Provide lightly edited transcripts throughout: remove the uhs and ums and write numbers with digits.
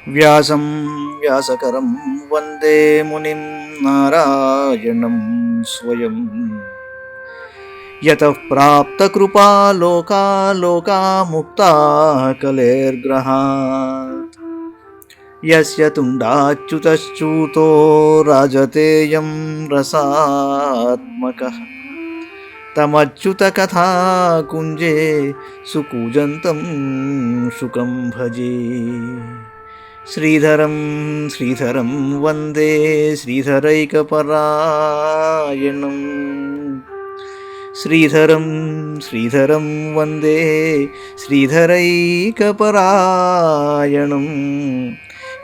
వ్యాసం వ్యాసకరం వందే మునిం నారాయణం స్వయం. యతః ప్రాప్తకృపా లోకా లోకా ముక్తా కలేర్గ్రహాత్. యస్య తుండాచ్యుతశ్చ్యుతో రాజతేయం రసాత్మకః. తమచ్యుతకథా కుంజే సుకూజంతం శుకం భజే. శ్రీధరం శ్రీధరం వందే శ్రీధరైకపరాయణం. శ్రీధరం శ్రీధరం వందే శ్రీధరైకపరాయణం.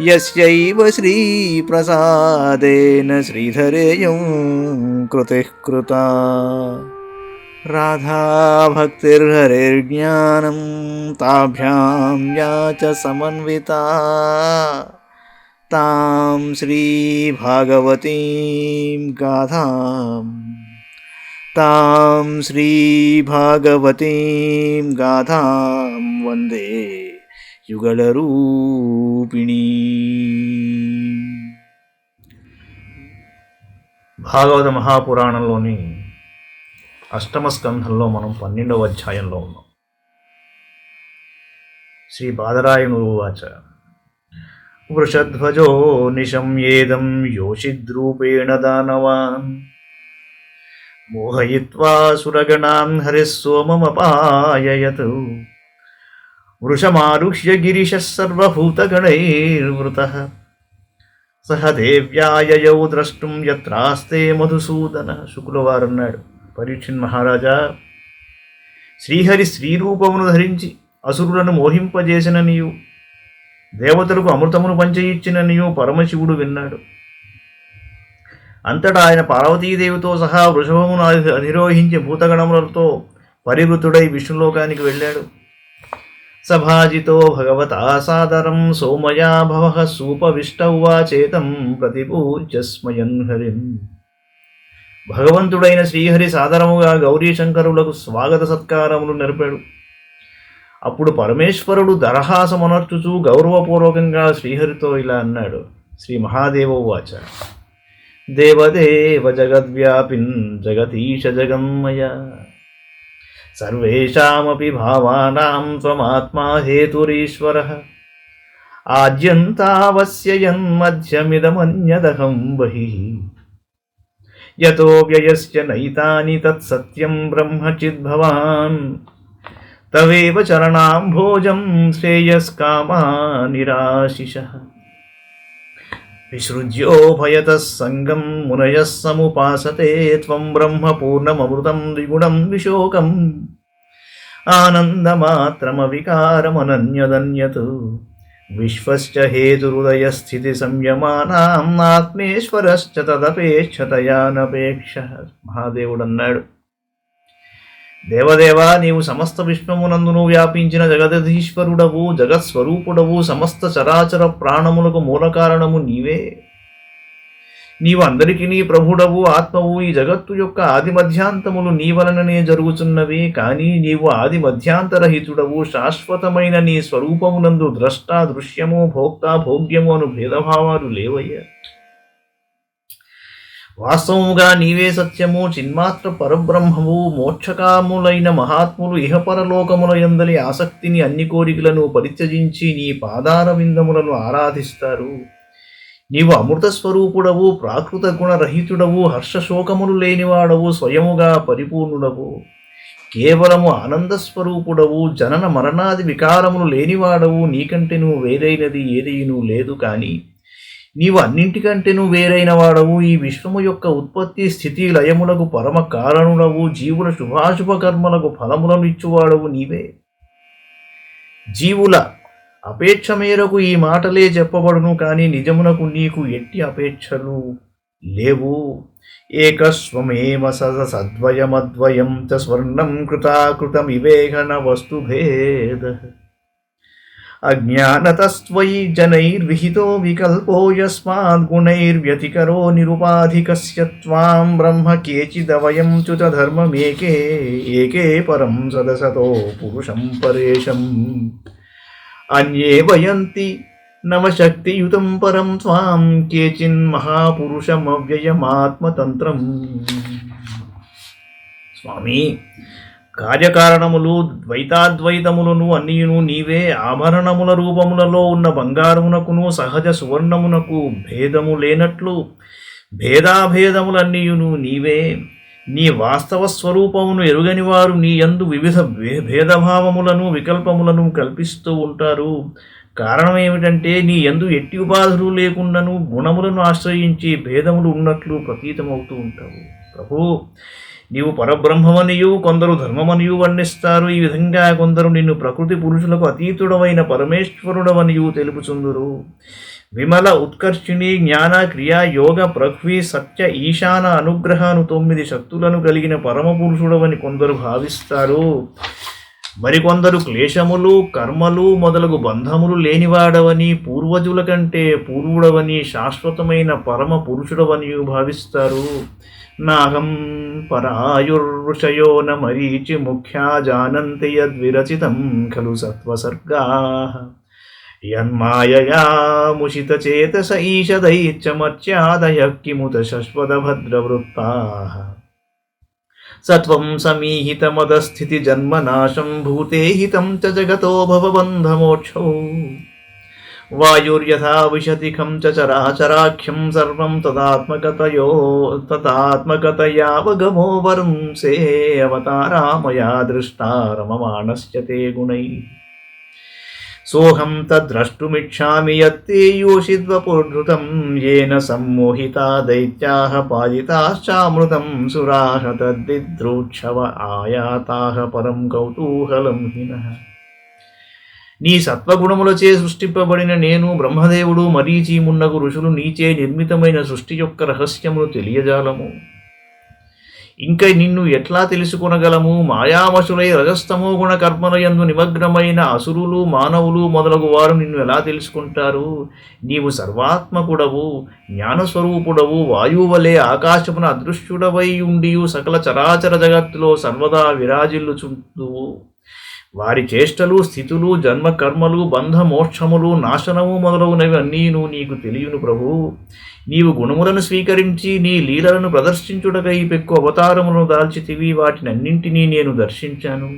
యస్యైవ శ్రీప్రసాదేన శ్రీధరేయం కృతిః కృతా. రాధా భక్తిర్హరిర్జ్ఞానం తాభ్యాం యా చ సమన్వితా. తాం శ్రీభాగవతీం గాథాం వందే యుగళరూపిణీ. భాగవత మహాపురాణంలోని అష్టమ స్కంధంలో మనం 12వ అధ్యాయంలో ఉన్నాం. శ్రీ బాదరాయణుడు వాచ. వృషధ్వజో నిశమ్యేదం యోషిద్రూపేణ దానవాన్ మోహయిత్వా సురగణాన్ హరిः సోమమపాయయత్. వృషమారుహ్య గిరిశः సర్వభూతగణైర్వృతః సహ దేవ్యాయయౌ ద్రష్టుం యత్రాస్తే మధుసూదన. శుక్లవారు అన్నాడు, పరీక్షిన్ మహారాజా, శ్రీహరి స్త్రీరూపమును ధరించి అసురులను మోహింపజేసిన నీవు, దేవతలకు అమృతమును పంచయిచ్చిన నీవు పరమశివుడు విన్నాడు. అంతటా ఆయన పార్వతీదేవితో సహా వృషభమును అధిరోహించి భూతగణములతో పరివృతుడై విష్ణులోకానికి వెళ్ళాడు. సభాజితో భగవతా సాదరం సోమయా భవః సూపవిష్టౌవాచేతం ప్రతిపూజ్య స్మయన్ హరిం. భగవంతుడైన శ్రీహరి సాదరముగా గౌరీశంకరులకు స్వాగత సత్కారములు నరిపాడు. అప్పుడు పరమేశ్వరుడు దరహాసమనర్చుచూ గౌరవపూర్వకంగా శ్రీహరితో ఇలా అన్నాడు. శ్రీ మహాదేవ ఉవాచ. దేవదేవ జగద్వ్యాపిన్ జగతీశ జగన్మయ సర్వేషామపి భావానాం త్వమాత్మా హేతురీశ్వరః. ఆద్యంతావస్యయన్మధ్యమిదమన్యదహం బహిః. యతో వ్యయస్య నైతాని తత్సత్యం బ్రహ్మచిద్భవాన్. తవేవ చరణాంభోజం శ్రేయస్కామా నిరాశిషః. విసృజ్యోభయతః సంగం మునయః సముపాసతే త్వం బ్రహ్మ పూర్ణమమృతం ద్విగుణం విశోకం. ఆనందమాత్రమవికారమనన్యదన్యత్. విశ్వశ్చ హేతురుదయ స్థితి సంయమానాం ఆత్మేశ్వరశ్చ తదపేక్షతయానపేక్ష. మహాదేవుడు అన్నాడు, దేవదేవా, నీవు సమస్త విశ్వమునందును వ్యాపించిన జగదధీశ్వరుడవు, జగత్స్వరూపుడవు, సమస్త చరాచర ప్రాణములకు మూల కారణము నీవే. నీవు అందరికీ నీ ప్రభుడవు, ఆత్మవు. ఈ జగత్తు యొక్క ఆది మధ్యాంతములు నీ వలననే జరుగుతున్నవి. కానీ నీవు ఆది మధ్యాంతరహితుడవు. శాశ్వతమైన నీ స్వరూపమునందు ద్రష్ట, దృశ్యము, భోక్త, భోగ్యము అను భేదభావాలు లేవయ్యా. వాస్తవముగా నీవే సత్యము, చిన్మాత్ర పరబ్రహ్మము. మోక్షకాములైన మహాత్ములు ఇహపరలోకముల యందలి ఆసక్తిని, అన్ని కోరికలను పరిత్యజించి నీ పాదార విందములను ఆరాధిస్తారు. నీవు అమృత స్వరూపుడవు, ప్రాకృత గుణరహితుడవు, హర్షశోకములు లేనివాడవు, స్వయముగా పరిపూర్ణుడవు. కేవలము ఆనందస్వరూపుడవు, జనన మరణాది వికారములు లేనివాడవు. నీకంటేను వేరైనది ఏదైనూ లేదు. కానీ నీవు అన్నింటికంటేనూ వేరైన వాడవు. ఈ విశ్వము యొక్క ఉత్పత్తి స్థితి లయములకు పరమ కారణుడవు. జీవుల శుభాశుభ కర్మలకు ఫలములను ఇచ్చువాడవు నీవే. జీవుల అపేక్ష మేరకు ఈ మాటలే చెప్పబడును. కానీ నిజమునకు నీకు ఎట్టి అపేక్షలు లేవు. ఏకస్వమేవ సద్వయమద్వయం చ స్వర్ణం కృతాకృతమివేహన వస్తుభేద. అజ్ఞానతస్త్వయి జనైర్విహితో వికల్పో యస్మాద్గుణైర్వ్యతికరో నిరుపాధికస్య త్వాం బ్రహ్మ కేచిదవయం చ్యుత ధర్మమేకే ఏకే పరం సదసతో పురుషం పరేశం. అన్యే వయంతి నవశక్తియుతం పరం స్వాం కేచిన్మహాపురుషమవ్యయమాత్మతంత్రం. స్వామి, కార్యకారణములు ద్వైతాద్వైతములను అన్నియును నీవే. ఆభరణముల రూపములలో ఉన్న బంగారమునకును సహజ సువర్ణమునకు భేదము లేనట్లు భేదాభేదములన్నీయును నీవే. నీ వాస్తవ స్వరూపమును ఎరుగని వారు నీ యందు వివిధ భేదభావములను వికల్పములను కల్పిస్తూ ఉంటారు. కారణం ఏమిటంటే నీ యందు ఎట్టి ఉపాధులు లేకుండాను గుణములను ఆశ్రయించి భేదములు ఉన్నట్లు ప్రతీతమవుతూ ఉంటావు. ప్రభు, నీవు పరబ్రహ్మమనియు కొందరు ధర్మమనియు వర్ణిస్తారు. ఈ విధంగా కొందరు నిన్ను ప్రకృతి పురుషులకు అతీతుడవైన పరమేశ్వరుడవనియు తెలుపుచుందురు. విమల ఉత్కర్షిణి జ్ఞాన క్రియా యోగ పృథ్వీ సత్య ఈశాన అనుగ్రహాను 9 శక్తులను కలిగిన పరమపురుషుడవని కొందరు భావిస్తారు. మరికొందరు క్లేశములు కర్మలు మొదలగు బంధములు లేనివాడవని, పూర్వజుల కంటే పూర్వుడవని, శాశ్వతమైన పరమ పురుషుడవని భావిస్తారు. నాహం పరాయుర్ఋషయో న మరీచి ముఖ్యా జానంతి యద్విరచితం ఖలు సత్వసర్గాః యన్మాయయా ముషితచేతస ఈషదైచ్చమర్చ్యాదయః కిముత శశ్వతభద్రవృత్తాః. సత్వం సమీహితమదస్థితి జన్మనాశం భూతే హితం చ జగతో భవబంధమోక్షో. వాయుర్యథా విశతిఖం చ చరాచరాఖ్యం సర్వం తదాత్మకతయావగమో వరుంసే అవతారా మయా దృష్టా రమమాణస్య తే గుణైః. సోహం తద్ద్రష్టుమిచ్ఛామి యత్తే యోషిద్వపుర్ధృతం येन सम्मोहिता दैत्याः पालिताश्चामृतं सुराः तद्दिद्रोच्छव आयाताः परं కౌతూహలం హినః. నీ సత్వగుణములచే సృష్టింపబడిన నేను బ్రహ్మదేవుడు మరీచి మున్నగు ఋషులు నీచే నిర్మితమైన సృష్టి యొక్క రహస్యమును తెలియజాలము. ఇంకా నిన్ను ఎట్లా తెలుసుకొనగలము? మాయావశులై రజస్తమో గుణ కర్మలయందు నిమగ్నమైన అసురులు మానవులు మొదలగు వారు నిన్ను ఎలా తెలుసుకుంటారు? నీవు సర్వాత్మకుడవు, జ్ఞానస్వరూపుడవు, వాయువలే ఆకాశమున అదృశ్యుడవై ఉండియు సకల చరాచర జగత్తులో సర్వదా విరాజిల్లుచుందువు. వారి చేష్టలు స్థితులు జన్మ కర్మలు బంధ మోక్షములు నాశనము మొదలగునవి అన్నీను నీకు తెలియను ప్రభు. నీవు గుణములను స్వీకరించి నీ లీలలను ప్రదర్శించుటకై పెక్కు అవతారములను దాల్చితివి. వాటినన్నింటినీ నేను దర్శించాను.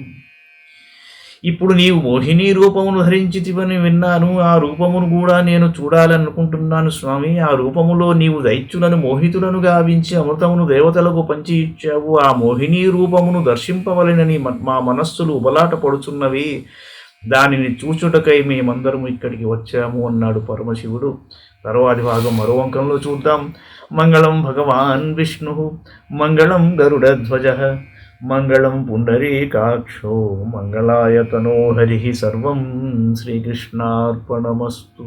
ఇప్పుడు నీవు మోహిని రూపమును ధరించితివని విన్నాను. ఆ రూపమును కూడా నేను చూడాలనుకుంటున్నాను స్వామి. ఆ రూపములో నీవు దైత్యులను మోహితులను గావించి అమృతమును దేవతలకు పంచి ఇచ్చావు. ఆ మోహిని రూపమును దర్శింపవలెనని మా మనస్సులు ఉబలాట పడుచున్నవి. దానిని చూచుటకై మేమందరము ఇక్కడికి వచ్చాము అన్నాడు పరమశివుడు. తరువాతి భాగం మరో అంకంలో చూద్దాం. మంగళం భగవాన్ విష్ణు, మంగళం గరుడధ్వజ, మంగళం పుండరీకాక్షో, మంగళాయ తనో హరి. సర్వం శ్రీకృష్ణార్పణమస్తు.